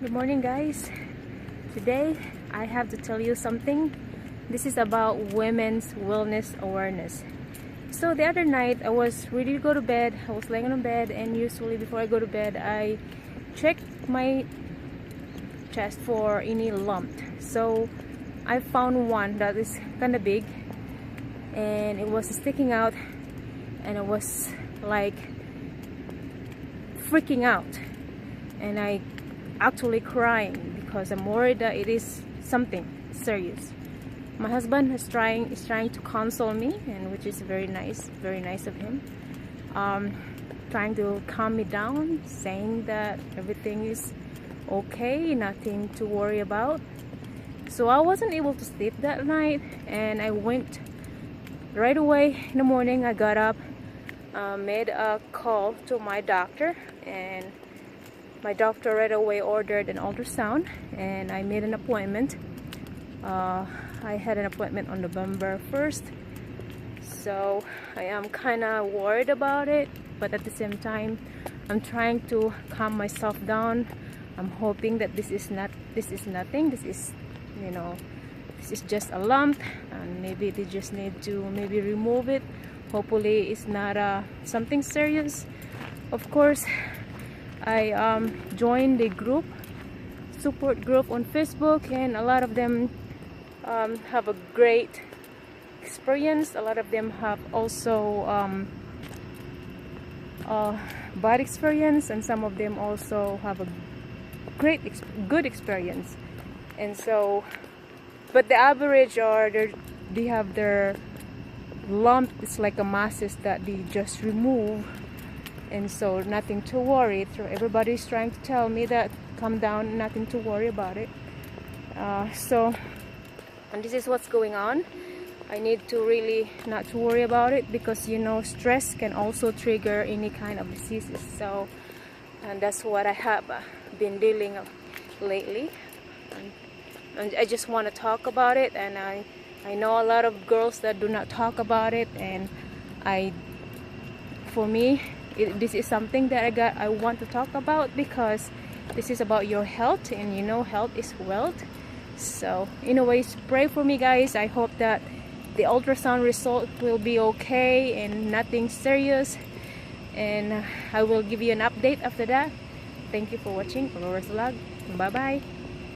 Good morning, guys. Today I have to tell you something. This is about women's wellness awareness. So the other night I was ready to go to bed. I was laying on bed, and usually before I go to bed I check my chest for any lump. So I found one that is kind of big, and it was sticking out, and I was like freaking out, and I actually crying because I'm worried that it is something serious. My husband is trying to console me, and which is very nice of him, trying to calm me down, saying that everything is okay, nothing to worry about. So I wasn't able to sleep that night, and I went right away in the morning. I got up, made a call to my doctor, and my doctor right away ordered an ultrasound, and I made an appointment. I had an appointment on November 1st, so I am kind of worried about it, but at the same time I'm trying to calm myself down. I'm hoping that this is nothing. This is, this is just a lump, and maybe they just need to remove it. Hopefully it's not something serious. Of course, I joined the support group on Facebook, and a lot of them have a great experience. A lot of them have also bad experience, and some of them also have a good experience. And so, but the average they have their lump. It's like a masses that they just remove, and so nothing to worry. Everybody's trying to tell me that calm down, nothing to worry about it. And this is what's going on. I need to really not to worry about it, because stress can also trigger any kind of diseases. So, and that's what I have been dealing with lately, and I just want to talk about it. And I know a lot of girls that do not talk about it, and for me, this is something that I want to talk about, because this is about your health, and health is wealth. So anyways, pray for me, guys. I hope that the ultrasound result will be okay and nothing serious, and I will give you an update after that. Thank you for watching Aurora's vlog. Bye bye.